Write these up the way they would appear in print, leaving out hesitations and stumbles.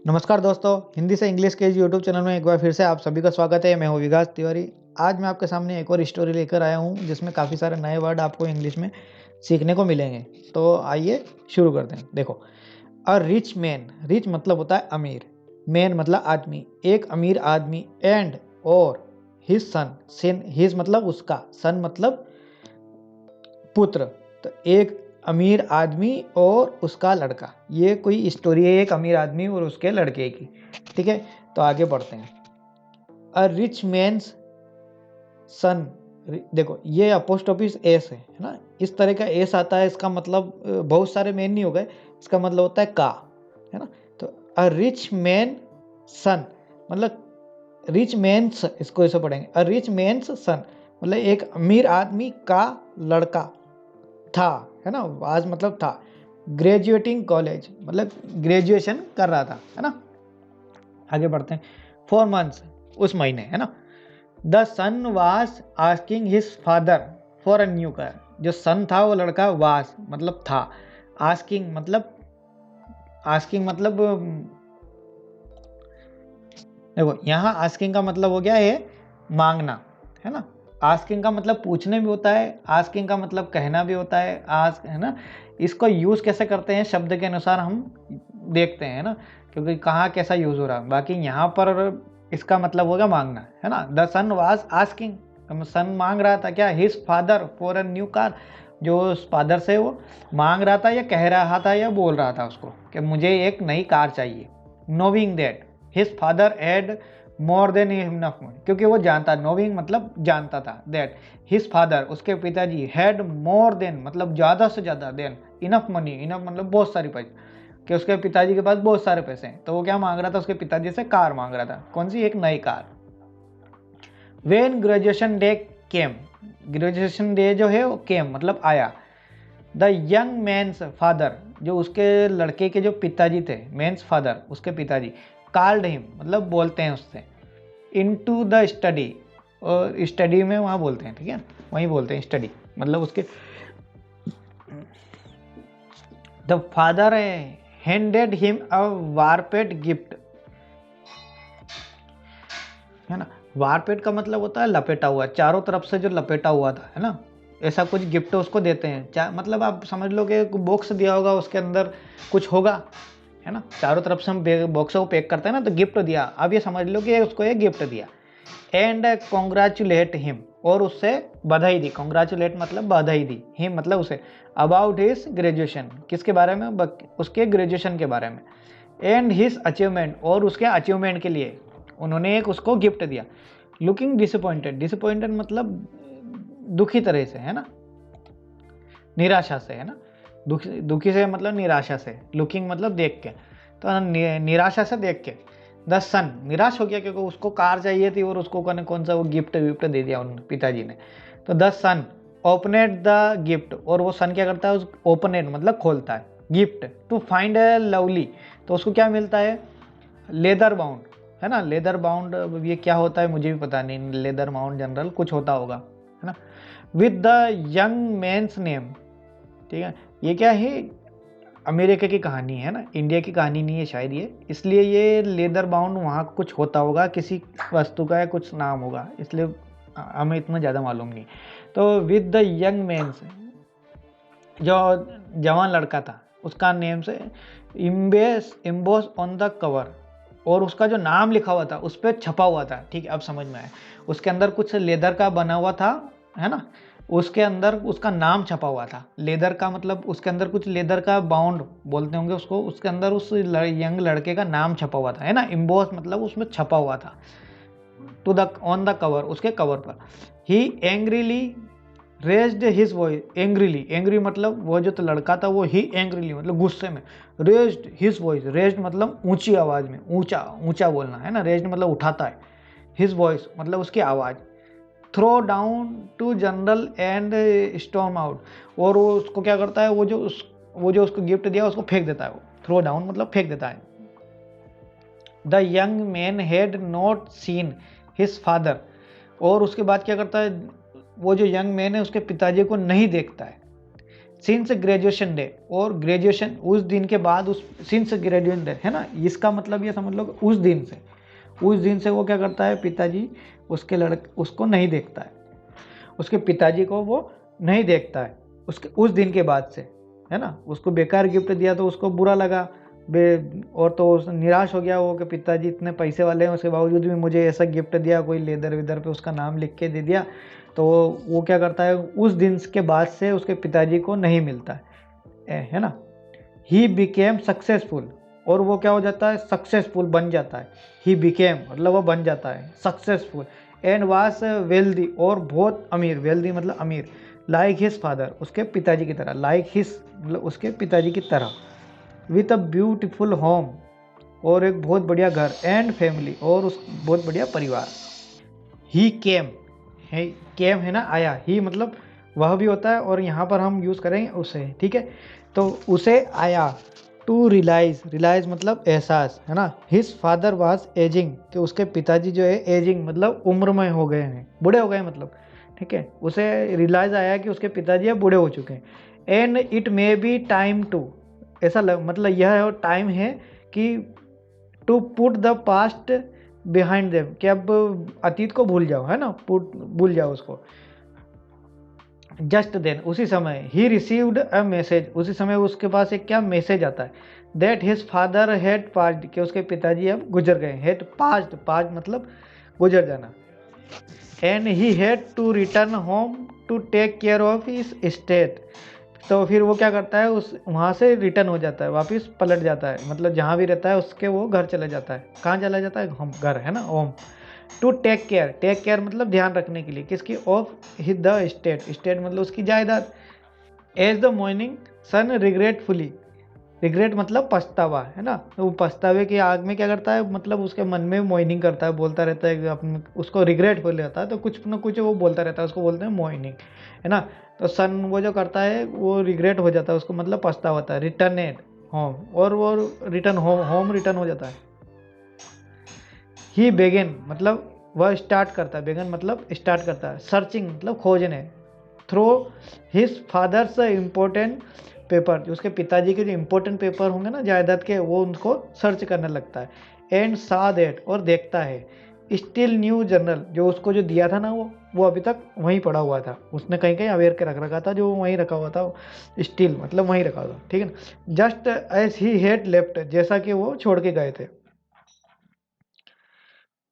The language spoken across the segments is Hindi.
नमस्कार दोस्तों, हिंदी से इंग्लिश के यूट्यूब चैनल में एक बार फिर से आप सभी का स्वागत है। मैं हूँ विकास तिवारी। आज मैं आपके सामने एक और स्टोरी लेकर आया हूँ जिसमें काफ़ी सारे नए वर्ड आपको इंग्लिश में सीखने को मिलेंगे। तो आइए शुरू करते हैं। देखो, अ रिच मैन, रिच मतलब होता है अमीर, मैन मतलब आदमी, एक अमीर आदमी एंड और हिज सन, सिन हिज मतलब उसका, सन मतलब पुत्र। तो एक अमीर आदमी और उसका लड़का, ये कोई स्टोरी है एक अमीर आदमी और उसके लड़के की। ठीक है, तो आगे बढ़ते हैं। अ रिच मैन्स सन, देखो ये अपोस्ट्रोफिस एस है ना, इस तरह का एस आता है। इसका मतलब बहुत सारे मैन नहीं हो गए, इसका मतलब होता है का, है ना। तो अ रिच मैन सन मतलब रिच मैन्स, इसको ऐसे पढ़ेंगे, अ रिच मैन्स सन मतलब एक अमीर आदमी का लड़का था, है ना। आज मतलब था। ग्रेजुएटिंग कॉलेज मतलब ग्रेजुएशन कर रहा था, है ना। आगे बढ़ते हैं। 4 मंथ्स, उस महीने, है ना। The son was asking his father for a new car. जो सन था वो लड़का, वाज मतलब था, आस्किंग मतलब देखो यहाँ आस्किंग का मतलब हो गया है मांगना, है ना। आस्किंग का मतलब पूछने भी होता है, आस्किंग का मतलब कहना भी होता है, आस्क, है ना। इसको यूज कैसे करते हैं शब्द के अनुसार हम देखते हैं, ना, क्योंकि कहाँ कैसा यूज हो रहा है। बाकी यहाँ पर इसका मतलब होगा मांगना, है ना। द सन वाज आस्किंग, सन मांग रहा था क्या, his father for a new car, जो उस फादर से वो मांग रहा था या कह रहा था या बोल रहा था उसको कि मुझे एक नई कार चाहिए। नोविंग that his father had more than enough money, क्योंकि वो जानता, नोविंग मतलब जानता था, दैट हिज फादर उसके पिताजी हैड मोर देन मतलब ज़्यादा से ज़्यादा, देन इनफ मनी, इनफ मतलब बहुत सारी पैसे, कि उसके पिताजी के पास बहुत सारे पैसे हैं। तो वो क्या मांग रहा था, उसके पिताजी से कार मांग रहा था। कौन सी, एक नई car. When graduation day came, graduation day जो है वो केम मतलब आया। द यंग मैन्स फादर, जो उसके लड़के के जो पिताजी थे, मैन्स फादर उसके पिताजी, कॉल्ड हिम मतलब बोलते हैं उससे, इनटू द स्टडी, और स्टडी में वहाँ बोलते हैं, ठीक है, वहीं बोलते हैं स्टडी मतलब उसके। The father handed him a wrapped gift, है ना। वारपेट का मतलब होता है लपेटा हुआ, चारों तरफ से जो लपेटा हुआ था, है ना, ऐसा कुछ गिफ्ट उसको देते हैं। मतलब आप समझ लो कि बॉक्स दिया होगा, उसके अंदर कुछ होगा, है ना। चारों तरफ से हम बॉक्स को पैक करते हैं ना, तो गिफ्ट दिया। अब ये समझ लो कि उसको ये गिफ्ट दिया। एंड कॉन्ग्रेचुलेट हिम, और उससे बधाई दी। कॉन्ग्रेचुलेट मतलब बधाई दी, हिम मतलब उसे, अबाउट हिज ग्रेजुएशन, किसके बारे में, उसके ग्रेजुएशन के बारे में। एंड हिज अचीवमेंट, और उसके अचीवमेंट के लिए उन्होंने एक उसको गिफ्ट दिया। लुकिंग डिसअपॉइंटेड, डिसअपॉइंटेड मतलब दुखी तरह से, है ना, निराशा से, है ना। दुखी से मतलब निराशा से, लुकिंग मतलब देख के, तो निराशा से देख के। द सन निराश हो गया क्योंकि उसको कार चाहिए थी और उसको कौन सा वो गिफ्ट विफ्ट दे दिया उन पिताजी ने। तो द सन ओपनेट द गिफ्ट, और वो सन क्या करता है, उस ओपनेट मतलब खोलता है gift, to find a lovely, तो उसको क्या मिलता है, लेदर बाउंड, है ना। लेदर बाउंड ये क्या होता है मुझे भी पता नहीं, लेदर बाउंड जनरल कुछ होता होगा, है ना। With the young man's name, ठीक है। ये क्या है, अमेरिका की कहानी है ना, इंडिया की कहानी नहीं है शायद ये, इसलिए ये लेदर बाउंड वहाँ कुछ होता होगा, किसी वस्तु का या कुछ नाम होगा, इसलिए हमें इतना ज़्यादा मालूम नहीं। तो विद द यंग मैन्स, जो जवान लड़का था उसका नेम से इम्बोस ऑन द कवर, और उसका जो नाम लिखा हुआ था उस पर छपा हुआ था, ठीक है, अब समझ में आया। उसके अंदर कुछ लेदर का बना हुआ था, है ना, उसके अंदर उसका नाम छपा हुआ था। लेदर का मतलब उसके अंदर कुछ लेदर का बाउंड बोलते होंगे उसको, उसके अंदर उस यंग लड़के का नाम छपा हुआ था, है ना। इम्बोस मतलब उसमें छपा हुआ था। To the on the cover, उसके कवर पर। He angrily raised his voice, angrily, angry मतलब वो जो तो लड़का था वो ही एंग्रीली मतलब गुस्से में, रेज्ड हिज वॉइस, रेज्ड मतलब ऊंची आवाज में, ऊंचा ऊंचा बोलना, है ना। रेज्ड मतलब उठाता है, हिज वॉइस मतलब उसकी आवाज। Throw down to general and storm out, और वो उसको क्या करता है, वो जो उसको गिफ्ट दिया उसको फेंक देता है। वो थ्रो डाउन मतलब फेंक देता है। The young man had not seen his father, और उसके बाद क्या करता है, वो जो यंग मैन है उसके पिताजी को नहीं देखता है। सिंस ग्रेजुएशन डे, और ग्रेजुएशन उस दिन के बाद, उस सिंस ग्रेजुएशन डे है ना, इसका मतलब ये समझ लो उस दिन से वो क्या करता है, पिताजी उसके उसको नहीं देखता है, उसके पिताजी को वो नहीं देखता है उसके उस दिन के बाद से, है ना। उसको बेकार गिफ्ट दिया तो उसको बुरा लगा, और तो निराश हो गया वो कि पिताजी इतने पैसे वाले हैं, उसके बावजूद भी मुझे ऐसा गिफ्ट दिया, कोई लेदर वेदर पे उसका नाम लिख के दे दिया। तो वो क्या करता है, उस दिन के बाद से उसके पिताजी को नहीं मिलता है ना। ही बिकेम सक्सेसफुल, और वो क्या हो जाता है, सक्सेसफुल बन जाता है। ही बिकेम मतलब वो बन जाता है सक्सेसफुल, एंड वाज वेल्दी, और बहुत अमीर, वेल्दी मतलब अमीर, लाइक हिज फादर उसके पिताजी की तरह, लाइक हिज मतलब उसके पिताजी की तरह, विथ अ ब्यूटीफुल होम और एक बहुत बढ़िया घर, एंड फैमिली और उस बहुत बढ़िया परिवार। ही केम है, केम है ना आया, ही मतलब वह भी होता है, और यहाँ पर हम यूज़ करेंगे उसे, ठीक है। तो उसे आया, टू रियलाइज मतलब एहसास, है ना। हिज फादर वाज एजिंग, कि उसके पिताजी जो है एजिंग मतलब उम्र में हो गए हैं, बूढ़े हो गए मतलब, ठीक है। उसे रियलाइज आया कि उसके पिताजी अब बूढ़े हो चुके हैं। And it may be time to, ऐसा मतलब यह टाइम है कि to put the past behind them, कि अब अतीत को भूल जाओ, है ना, भूल जाओ उसको। जस्ट देन उसी समय, ही रिसीव्ड अ मैसेज, उसी समय उसके पास एक क्या मैसेज आता है, that his father had passed, कि उसके पिताजी अब गुजर गए, हैड पास्ड, पास्ट मतलब गुजर जाना। And he had to return home to take care of his state, तो फिर वो क्या करता है, उस वहाँ से रिटर्न हो जाता है, वापस पलट जाता है, मतलब जहाँ भी रहता है उसके वो घर चला जाता है। कहाँ चला जाता है, हम घर, है ना, होम। टू टेक केयर मतलब ध्यान रखने के लिए, किसकी, of his the state, state मतलब उसकी जायदाद। As the mourning son regretfully, regret मतलब पछतावा, है ना। तो वो पछतावे की आग में क्या करता है, मतलब उसके मन में मोइनिंग करता है, बोलता रहता है कि अपने उसको रिग्रेट हो जाता है, तो कुछ ना कुछ वो बोलता रहता है, उसको बोलते हैं मोइनिंग, है ना। तो सन वो जो करता है वो रिग्रेट हो जाता है, उसको मतलब पछतावा होता है। रिटर्नेड होम, और वो रिटर्न होम रिटर्न हो जाता है। ही बेगन मतलब वह स्टार्ट करता है, बेगन मतलब स्टार्ट करता है, सर्चिंग मतलब खोजने, through his father's important paper, जो उसके पिताजी के जो इम्पोर्टेंट पेपर होंगे ना जायदाद के, वो उनको सर्च करने लगता है। एंड सा दैट और देखता है, स्टिल न्यू जर्नल, जो उसको जो दिया था ना वो अभी तक वहीं पड़ा हुआ था, उसने कहीं कहीं अवेयर के रख रखा था, जो वहीं रखा हुआ था, स्टिल मतलब वहीं रखा हुआ, ठीक है ना। Just as he had left, जैसा कि वो छोड़ के गए थे।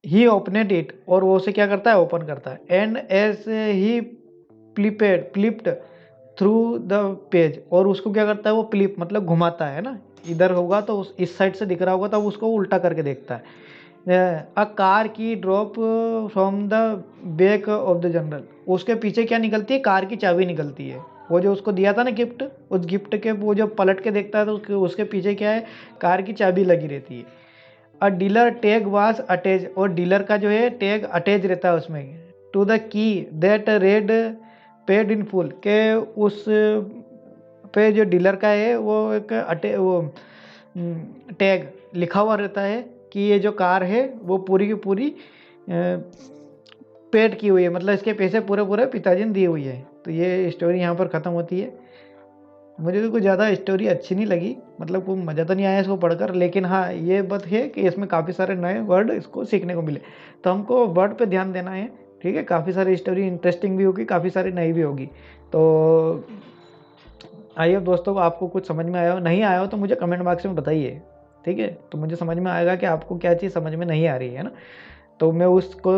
ही ओपनेड इट, और वो उसे क्या करता है, ओपन करता है। And as he flipped through the page, और उसको क्या करता है, वो फ्लिप मतलब घुमाता है ना, इधर होगा तो इस साइड से दिख रहा होगा तो उसको उल्टा करके देखता है। अ कार की drop from the back of the general, उसके पीछे क्या निकलती है, कार की चाबी निकलती है। वो जो उसको दिया था ना गिफ्ट, उस गिफ्ट के वो जो पलट के देखता है तो उसके पीछे क्या है, कार की चाबी लगी रहती है। A dealer tag was attach, और डीलर का जो है टैग अटैच रहता है उसमें, to the key that read paid in full, के उस पे जो डीलर का है वो एक वो टैग लिखा हुआ रहता है कि ये जो कार है वो पूरी की पूरी पेड की हुई है, मतलब इसके पैसे पूरे पूरे पिताजी ने दिए हुई है। तो ये स्टोरी यहाँ पर ख़त्म होती है। मुझे तो कुछ ज़्यादा स्टोरी अच्छी नहीं लगी, मतलब कोई मज़ा तो नहीं आया इसको पढ़कर, लेकिन हाँ ये बात है कि इसमें काफ़ी सारे नए वर्ड इसको सीखने को मिले, तो हमको वर्ड पे ध्यान देना है, ठीक है। काफ़ी सारी स्टोरी इंटरेस्टिंग भी होगी, काफ़ी सारी नई भी होगी। तो आइए दोस्तों, आपको कुछ समझ में आया हो, नहीं आया हो तो मुझे कमेंट बॉक्स में बताइए, ठीक है। तो मुझे समझ में आएगा कि आपको क्या चीज़ समझ में नहीं आ रही है ना, तो मैं उसको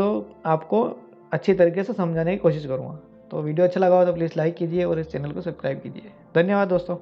आपको अच्छी तरीके से समझाने की कोशिश करूँगा। तो वीडियो अच्छा लगा हो तो प्लीज़ लाइक कीजिए और इस चैनल को सब्सक्राइब कीजिए। धन्यवाद दोस्तों।